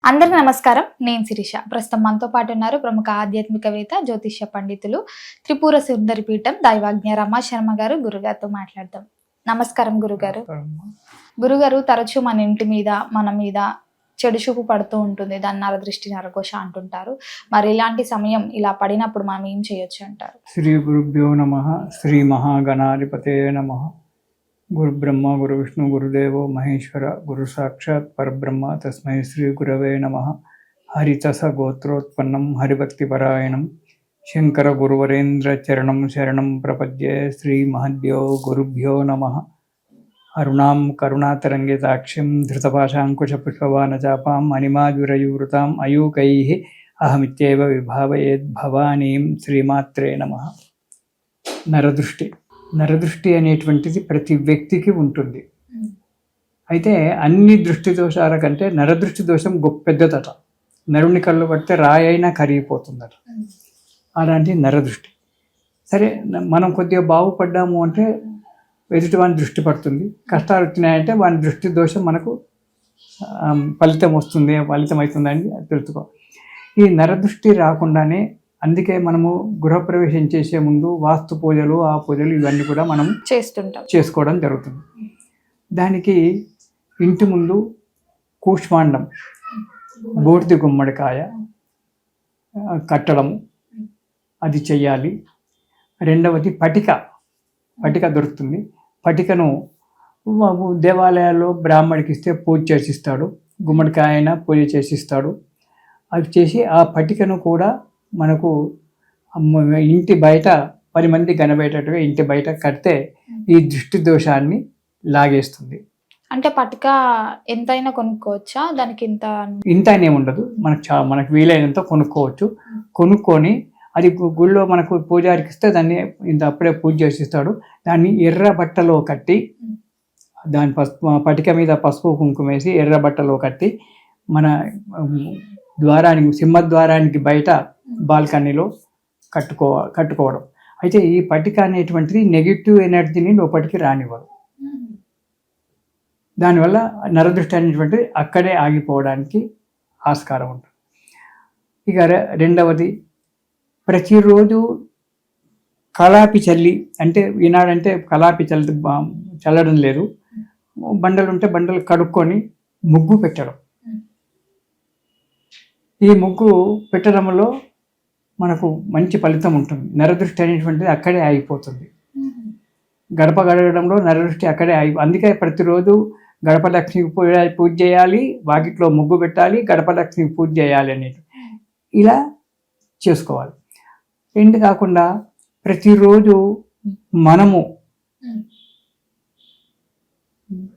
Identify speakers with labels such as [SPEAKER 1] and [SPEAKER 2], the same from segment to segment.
[SPEAKER 1] అందరికీ నమస్కారం. నేను శిరీష. ప్రస్తుతం మనతో పాటు ఉన్నారు ప్రముఖ ఆధ్యాత్మికవేత్త, జ్యోతిష్య పండితులు, త్రిపుర సుందరి పీఠం దైవాజ్ఞ రమా శర్మ గారు. గురుగారితో మాట్లాడదాం. నమస్కారం గురుగారు. గురుగారు, తరచూ మన ఇంటి మీద, మన మీద చెడు చూపు పడుతూ ఉంటుంది. దాన్ని నరదృష్టి, నరఘోష అంటుంటారు. మరి ఇలాంటి సమయం ఇలా పడినప్పుడు మనం ఏం చేయొచ్చు అంటారు?
[SPEAKER 2] శ్రీ గురుభ్యో నమః. శ్రీ మహాగణాధిపతే నమః. గురు బ్రహ్మ గురు విష్ణు గురుదేవో మహేశ్వర గురు సాక్షాత్ పరబ్రహ్మ తస్మై శ్రీ గురవే నమః. హరితస గోత్రోత్పన్నం హరిభక్తిపరాయణం శంకర గురువరేంద్ర చరణం శరణం ప్రపద్యే. శ్రీ మహద్భ్యో గురుభ్యో నమః. అరుణాం కరుణాతరంగితాక్షిం ధృతపాశాంకుశపుష్పబాణచాపాం అనిమాద్విరయువృతాం అయూకైః అహమిత్యేవ విభావయేద్ భవానీం. శ్రీమాత్రే నమః. నరదృష్టి అనేటువంటిది ప్రతి వ్యక్తికి ఉంటుంది. అయితే అన్ని దృష్టి దోషాల కంటే నరదృష్టి దోషం పెద్దదట. నరుని కళ్ళు పడితే రాయి అయినా కరిగిపోతుందట. అలాంటి నరదృష్టి. సరే, మనం కొద్దిగా బాగుపడ్డాము అంటే ఎదుటి వాని దృష్టి పడుతుంది. కష్టాలు వచ్చినాయంటే వాని దృష్టి దోషం మనకు ఫలితం అవుతుందని తెలుసుకో. ఈ నరదృష్టి రాకుండానే అందుకే మనము గృహప్రవేశం చేసే ముందు వాస్తు పూజలు, ఆ పూజలు ఇవన్నీ కూడా మనం చేసుకోవడం జరుగుతుంది. దానికి ఇంటి ముందు కూష్మాండం, బూడిద గుమ్మడికాయ కట్టడము, అది చెయ్యాలి. రెండవది పటిక దొరుకుతుంది. పటికను దేవాలయాల్లో బ్రాహ్మడికి ఇస్తే పూజ చేసిస్తాడు, గుమ్మడికాయ అయినా పూజ చేసిస్తాడు. అది చేసి ఆ పటికను కూడా మనకు ఇంటి బయట 10 మంది కనబడేటట్టుగా ఇంటి బయట కడితే ఈ దృష్టి దోషాన్ని లాగేస్తుంది.
[SPEAKER 1] అంటే పటిక ఎంతైనా కొనుక్కోవచ్చా? దానికి
[SPEAKER 2] ఇంత అనేమి ఉండదు. మనకు వీలైనంత కొనుక్కోవచ్చు. కొనుక్కొని అది గుళ్ళో మనకు పూజారికి ఇస్తే దాన్ని ఇంత అప్పుడే పూజ చేసిస్తాడు. దాన్ని ఎర్ర బట్టలో కట్టి, దాని పటిక మీద పసుపు కుంకుమ వేసి ఎర్ర బట్టలో కట్టి మన సింహద్వారానికి బయట బాల్కనీలో కట్టుకోవడం. అయితే ఈ పటిక అనేటువంటిది నెగిటివ్ ఎనర్జీని లోపలికి రానివ్వదు. దానివల్ల నరదృష్టి అనేటువంటిది అక్కడే ఆగిపోవడానికి ఆస్కారం ఉంటుంది. ఇక రెండవది, ప్రతిరోజు కలాపి చల్లి, అంటే ఈనాడంటే కలాపి చల్లడం లేదు, బండలు ఉంటే బండలు కడుక్కొని ముగ్గు పెట్టడం. ఈ ముగ్గు పెట్టడంలో మనకు మంచి ఫలితం ఉంటుంది. నరదృష్టి అనేటువంటిది అక్కడే ఆగిపోతుంది. గడప గడగడంలో నరదృష్టి అక్కడే అందుకే ప్రతిరోజు గడప లక్ష్మికి పూజ చేయాలి, వాకిట్లో ముగ్గు పెట్టాలి, గడప లక్ష్మికి పూజ చేయాలి అనేది ఇలా చేసుకోవాలి. ఎందు కాకుండా ప్రతిరోజు మనము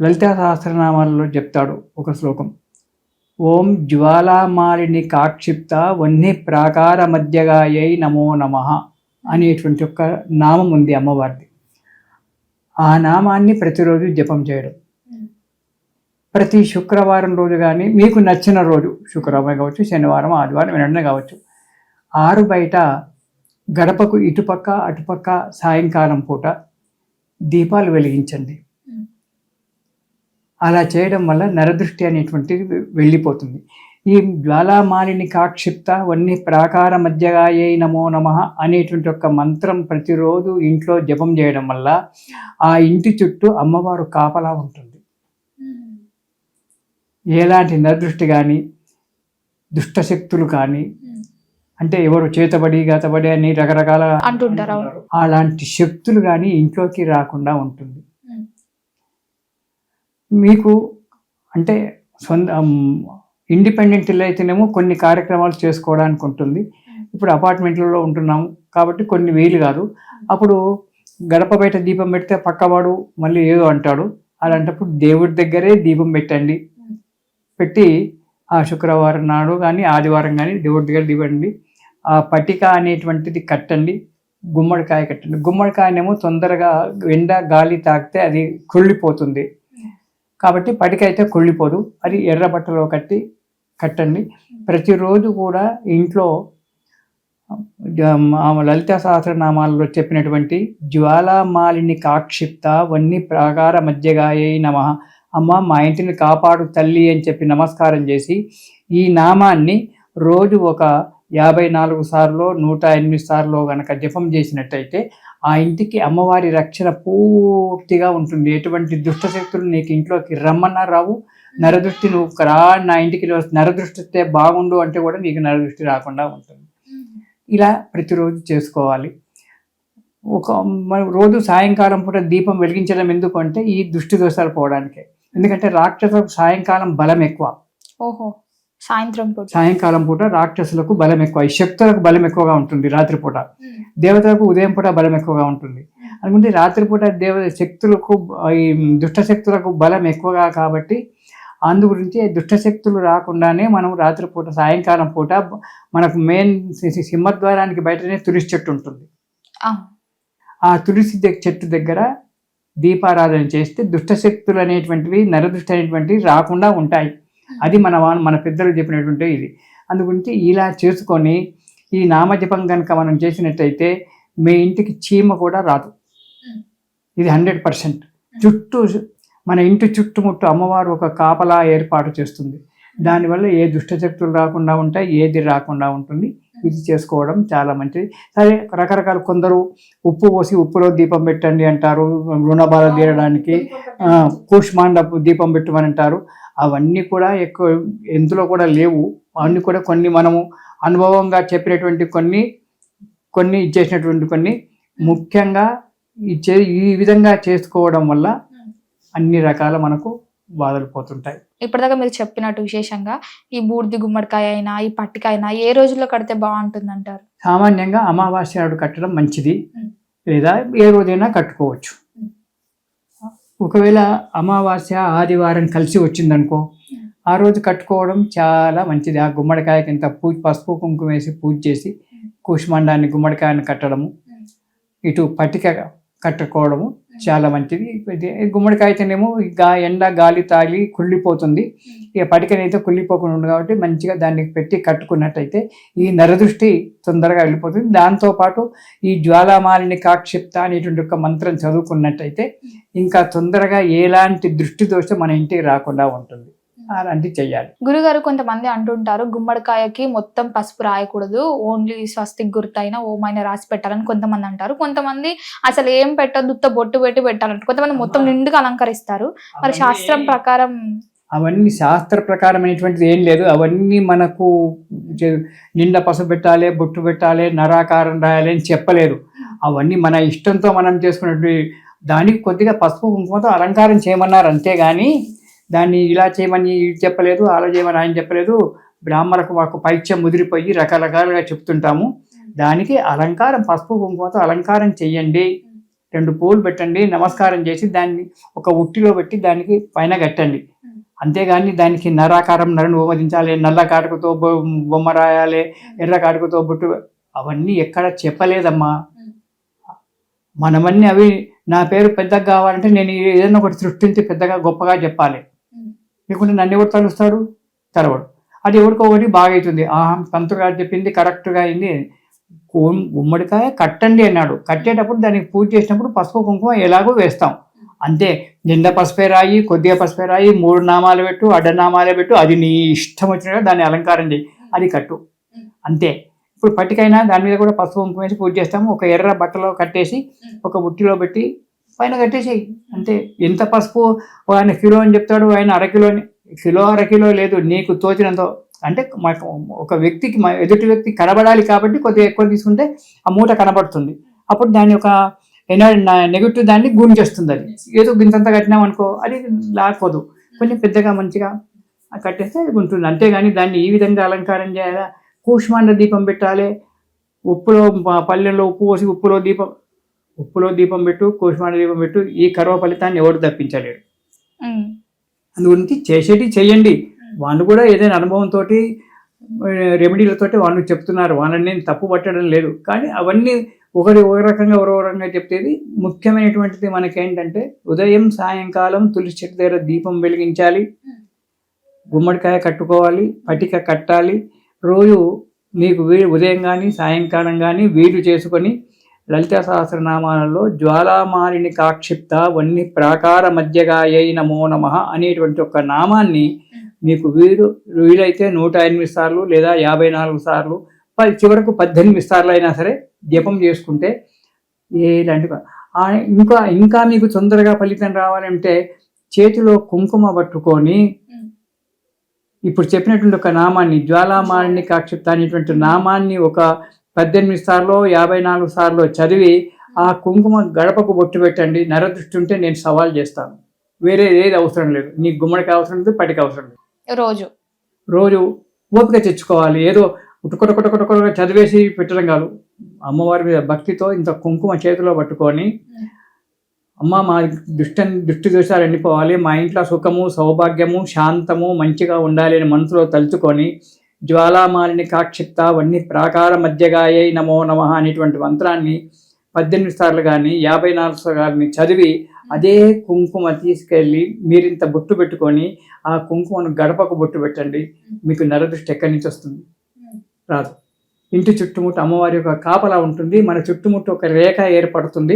[SPEAKER 2] లలితా సహస్రనామాలలో చెప్తాడు ఒక శ్లోకం, ఓం జ్వాలామాలిని కాక్షిప్త వన్య ప్రాకార మధ్యగాయై నమో నమః అనేటువంటి ఒక నామం ఉంది అమ్మవారిది. ఆ నామాన్ని ప్రతిరోజు జపం చేయడం. ప్రతి శుక్రవారం రోజు కానీ మీకు నచ్చిన రోజు, శుక్రవారం కావచ్చు, శనివారం, ఆదివారం, వెంటనే కావచ్చు, 6 బయట గడపకు ఇటుపక్క అటుపక్క సాయంకాలం పూట దీపాలు వెలిగించండి. అలా చేయడం వల్ల నరదృష్టి అనేటువంటిది వెళ్ళిపోతుంది. ఈ జ్వాలామాలిని కాక్షిప్త వన్య ప్రాకార మధ్యగాయై నమో నమః అనేటువంటి ఒక మంత్రం ప్రతిరోజు ఇంట్లో జపం చేయడం వల్ల ఆ ఇంటి చుట్టూ అమ్మవారు కాపలా ఉంటుంది. ఎలాంటి నరదృష్టి కానీ, దుష్టశక్తులు కానీ, అంటే ఎవరు చేతబడి గతబడి అని రకరకాల
[SPEAKER 1] అంటుంటారు,
[SPEAKER 2] అలాంటి శక్తులు కానీ ఇంట్లోకి రాకుండా ఉంటుంది. మీకు అంటే ఇండిపెండెంట్ ఇల్లు అయితేనేమో కొన్ని కార్యక్రమాలు చేసుకోవడానికి ఉంటుంది. ఇప్పుడు అపార్ట్మెంట్లలో ఉంటున్నాము కాబట్టి కొన్ని వీలు కాదు. అప్పుడు గడప బయట దీపం పెడితే పక్కవాడు మళ్ళీ ఏదో అంటాడు. అలాంటప్పుడు దేవుడి దగ్గరే దీపం పెట్టి ఆ శుక్రవారం నాడు కానీ ఆదివారం కానీ దేవుడి దగ్గర దీపండి. ఆ పటిక అనేటువంటిది కట్టండి, గుమ్మడికాయ కట్టండి. గుమ్మడికాయనేమో తొందరగా ఎండ గాలి తాకితే అది కుళ్ళిపోతుంది కాబట్టి పటిక అయితే కుళ్ళిపోదు. అది ఎర్ర బట్టలో కట్టండి. ప్రతిరోజు కూడా ఇంట్లో లలితా సహస్రనామాలలో చెప్పినటువంటి జ్వాలామాలిని కాక్షిప్త వన్య ప్రాకార మధ్యగాయై నమః అమ్మ మా ఇంటిని కాపాడు తల్లి అని చెప్పి నమస్కారం చేసి ఈ నామాన్ని రోజు ఒక 54 సార్లు 108 సార్లు కనుక జపం చేసినట్టయితే ఆ ఇంటికి అమ్మవారి రక్షణ పూర్తిగా ఉంటుంది. ఎటువంటి దుష్టశక్తులు నీకు ఇంట్లోకి రమ్మన్నా రావు. నరదృష్టి నువ్వు రా నా ఇంటికి నరదృష్టి వస్తే బాగుండు అంటే కూడా నీకు నరదృష్టి రాకుండా ఉంటుంది. ఇలా ప్రతిరోజు చేసుకోవాలి. రోజు సాయంకాలం పూట దీపం వెలిగించడం ఎందుకు అంటే ఈ దృష్టి దోషాలు పోవడానికే. ఎందుకంటే రాక్షసులకు సాయంకాలం బలం ఎక్కువ.
[SPEAKER 1] ఓహో,
[SPEAKER 2] సాయంకాలం పూట రాక్షసులకు బలం ఎక్కువ, ఈ శక్తులకు బలం ఎక్కువగా ఉంటుంది. రాత్రిపూట దేవతలకు ఉదయం పూట బలం ఎక్కువగా ఉంటుంది. అనుకుంటే రాత్రిపూట శక్తులకు ఈ దుష్ట శక్తులకు బలం ఎక్కువగా కాబట్టి అందు గురించి దుష్టశక్తులు రాకుండానే మనం రాత్రిపూట సాయంకాలం పూట మనకు మెయిన్ సింహద్వారానికి బయటనే తులసి చెట్టు ఉంటుంది. ఆ తులసి చెట్టు దగ్గర దీపారాధన చేస్తే దుష్టశక్తులు అనేటువంటివి నరదృష్టి అనేటువంటివి రాకుండా ఉంటాయి. అది మన పెద్దలు చెప్పినటువంటి ఇది. అందుగురించి ఇలా చేసుకొని ఈ నామజపం కనుక మనం చేసినట్టయితే మీ ఇంటికి చీమ కూడా రాదు. ఇది 100%. చుట్టూ మన ఇంటి చుట్టుముట్టు అమ్మవారు ఒక కాపలా ఏర్పాటు చేస్తుంది. దానివల్ల ఏ దుష్టశక్తులు రాకుండా ఉంటాయి, ఏది రాకుండా ఉంటుంది. ఇది చేసుకోవడం చాలా మంచిది. సరే, రకరకాల కొందరు ఉప్పు పోసి ఉప్పులో దీపం పెట్టండి అంటారు, రుణబాధ తీరడానికి. కూష్మాండ దీపం పెట్టమని అంటారు. అవన్నీ కూడా ఎక్కువ ఎందులో కూడా లేవు. అవన్నీ కూడా కొన్ని మనము అనుభవంగా చెప్పినటువంటి కొన్ని ఇచ్చేసినటువంటి కొన్ని ముఖ్యంగా ఈ విధంగా చేసుకోవడం వల్ల అన్ని రకాల మనకు బాధలు పోతుంటాయి.
[SPEAKER 1] ఇప్పటిదాకా మీరు చెప్పినట్టు విశేషంగా ఈ బూడిది గుమ్మడికాయ అయినా ఈ పట్టికాయ అయినా ఏ రోజుల్లో కడితే బాగుంటుంది అంటారు?
[SPEAKER 2] సామాన్యంగా అమావాస్య నాడు కట్టడం మంచిది, లేదా ఏ రోజైనా కట్టుకోవచ్చు. ఒకవేళ అమావాస్య ఆదివారం కలిసి వచ్చిందనుకో, ఆ రోజు కట్టుకోవడం చాలా మంచిది. ఆ గుమ్మడికాయకి ఇంత పసుపు కుంకుమ వేసి పూజ చేసి కూష్మాండాన్ని గుమ్మడికాయని కట్టడము, ఇటు పట్టిక కట్టుకోవడము చాలా మంచిది. గుమ్మడికాయతోనేమో ఎండ గాలి తాగి కుళ్ళిపోతుంది. ఇక పటికనైతే కుళ్ళిపోకుండా ఉంది కాబట్టి మంచిగా దాన్ని పెట్టి కట్టుకున్నట్టయితే ఈ నరదృష్టి తొందరగా వెళ్ళిపోతుంది. దాంతోపాటు ఈ జ్వాలామాలిని కాక్షిప్త అనేటువంటి ఒక మంత్రం చదువుకున్నట్టయితే ఇంకా తొందరగా ఎలాంటి దృష్టి దోషం మన ఇంటికి రాకుండా ఉంటుంది. అలాంటివి చెయ్యాలి.
[SPEAKER 1] గురుగారు, కొంతమంది అంటుంటారు గుమ్మడికాయకి మొత్తం పసుపు రాయకూడదు, ఓన్లీ స్వస్తిక్ గుర్తైనా ఓమైనా రాసి పెట్టాలని కొంతమంది అంటారు. కొంతమంది అసలు ఏం పెట్టద్దు, బొట్టు పెట్టి పెట్టాలంటారు. కొంతమంది మొత్తం నిండుగా అలంకరిస్తారు. మరి శాస్త్రం ప్రకారం
[SPEAKER 2] అవన్నీ శాస్త్ర ప్రకారం అనేటువంటిది ఏం లేదు. అవన్నీ మనకు నిండా పసుపు పెట్టాలి, బొట్టు పెట్టాలి, నరాకారం రాయాలి అని చెప్పలేదు. అవన్నీ మన ఇష్టంతో మనం చేసుకున్నట్టు దానికి కొద్దిగా పసుపు కుంకుమతో అలంకారం చేయమన్నారు అంతేగాని దాన్ని ఇలా చేయమని చెప్పలేదు, అలా చేయమని ఆయన చెప్పలేదు. బ్రాహ్మణులకు మాకు పైత్యం ముదిరిపోయి రకరకాలుగా చెప్తుంటాము. దానికి అలంకారం పసుపు కుంకుమతో అలంకారం చెయ్యండి, 2 పూలు పెట్టండి, నమస్కారం చేసి దాన్ని ఒక ఉట్టిలో పెట్టి దానికి పైన కట్టండి. అంతేగాని దానికి నరాకారం నరను బొమ్మదించాలి, నల్ల కాటుకతో బొమ్మ రాయాలి, ఎర్ర కాటుకతో బొట్టు, అవన్నీ ఎక్కడ చెప్పలేదమ్మా. మనమన్నీ అవి నా పేరు పెద్దగా కావాలంటే నేను ఏదైనా ఒకటి సృష్టించి పెద్దగా గొప్పగా చెప్పాలి. లేకుంటే నన్ను ఎవరు తలుస్తాడు? తెరవడు. అది ఎవరికో ఒకటి బాగా అవుతుంది. పంతులు గారు చెప్పింది కరెక్ట్గా అయింది. గుమ్మడికాయ కట్టండి అన్నాడు. కట్టేటప్పుడు దానికి పూజ చేసినప్పుడు పసుపు కుంకుమ ఎలాగో వేస్తాం అంతే. నిండా పసుపే రాయి, కొద్దిగా పసుపే రాయి, 3 నామాలు పెట్టు, అడ్డనామాలే పెట్టు, అది నీ ఇష్టం వచ్చినట్టుగా దాన్ని అలంకారం చేయి, అది కట్టు అంతే. ఇప్పుడు పట్టికైనా దాని మీద కూడా పసుపు కుంకుమ వేసి పూజ చేస్తాము. ఒక ఎర్ర బట్టలో కట్టేసి ఒక బుట్టిలో పెట్టి పైన కట్టేసేయి అంతే. ఎంత పసుపు ఆయన కిలో అని చెప్తాడు, ఆయన అరకిలో లేదు, నీకు తోచినంత. అంటే ఒక వ్యక్తికి ఎదుటి వ్యక్తి కనబడాలి కాబట్టి కొద్దిగా ఎక్కువ తీసుకుంటే ఆ మూట కనబడుతుంది. అప్పుడు దాని ఒక నెగిటివ్ దాన్ని గుంజేస్తుంది. అది ఏదో గింతంతా కట్టినాం అనుకో అది లాక్కోదు. కొంచెం పెద్దగా మంచిగా కట్టేస్తే అది ఉంటుంది. అంతేగాని దాన్ని ఈ విధంగా అలంకారం చేయాలా, కూష్మాండ దీపం పెట్టాలి, ఉప్పులో పల్లెల్లో ఉప్పు పోసి ఉప్పులో దీపం పెట్టు, కూష్మాండ దీపం పెట్టు, ఈ కర్వ ఫలితాన్ని ఎవరు తప్పించలేడు. అందుగురించి చేసేటి చెయ్యండి. వాళ్ళు కూడా ఏదైనా అనుభవంతో రెమెడీలతోటి వాళ్ళు చెప్తున్నారు, వాళ్ళని నేను తప్పు పట్టడం లేదు. కానీ అవన్నీ ఒక రకంగా చెప్తేది ముఖ్యమైనటువంటిది మనకేంటంటే ఉదయం సాయంకాలం తులసి చెట్టు దగ్గర దీపం వెలిగించాలి, గుమ్మడికాయ కట్టుకోవాలి, పటిక కట్టాలి. రోజు మీకు ఉదయం కానీ సాయంకాలం కానీ వీలు చేసుకొని లలిత సహస్రనామాలలో జ్వాలామాలిని కాక్షిప్త వన్ని ప్రాకార మధ్యగాయై నమో నమః అనేటువంటి ఒక నామాన్ని మీకు వీలైతే 108 సార్లు లేదా 54 సార్లు చివరకు 18 సార్లు అయినా సరే జపం చేసుకుంటే ఎలాంటి ఇంకా మీకు తొందరగా ఫలితం రావాలంటే చేతిలో కుంకుమ పట్టుకొని ఇప్పుడు చెప్పినటువంటి ఒక నామాన్ని జ్వాలామాలిని కాక్షిప్త అనేటువంటి నామాన్ని ఒక 18 సార్లు 54 సార్లు చదివి ఆ కుంకుమ గడపకు బొట్టు పెట్టండి. నరదృష్టి ఉంటే నేను సవాల్ చేస్తాను. వేరే ఏది అవసరం లేదు. నీ గుమ్మడికి అవసరం లేదు, పటికి అవసరం లేదు. రోజు ఓపిక తెచ్చుకోవాలి. ఏదో ఉటుకొటకొటకొటకొటగా చదివేసి పెట్టడం కాదు. అమ్మవారి మీద భక్తితో ఇంత కుంకుమ చేతిలో పట్టుకొని, అమ్మ మా దృష్టి దోషాలు ఎండిపోవాలి, మా ఇంట్లో సుఖము సౌభాగ్యము శాంతము మంచిగా ఉండాలి అని మనసులో తలుచుకొని జ్వాలామాలిని కాక్షిప్త వన్ని ప్రాకార మధ్యగాయై నమో నమః అనేటువంటి మంత్రాన్ని 18 సార్లు కానీ 54 సార్లు కానీ చదివి అదే కుంకుమ తీసుకెళ్ళి మీరింత బొట్టు పెట్టుకొని ఆ కుంకుమను గడపకు బొట్టు పెట్టండి. మీకు నరదృష్టి ఎక్కడి నుంచి వస్తుంది? రాదు. ఇంటి చుట్టుముట్టు అమ్మవారి యొక్క కాపలా ఉంటుంది. మన చుట్టుముట్టు ఒక రేఖ ఏర్పడుతుంది.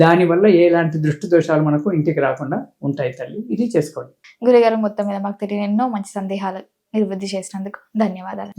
[SPEAKER 2] దానివల్ల ఎలాంటి దృష్టి దోషాలు మనకు ఇంటికి రాకుండా ఉంటాయి తల్లి. ఇది చేసుకోండి.
[SPEAKER 1] గురుగారు, మొత్తం మీద మాకు తెలియని ఎన్నో మంచి సందేహాలు నివృత్తి చేసినందుకు ధన్యవాదాలు.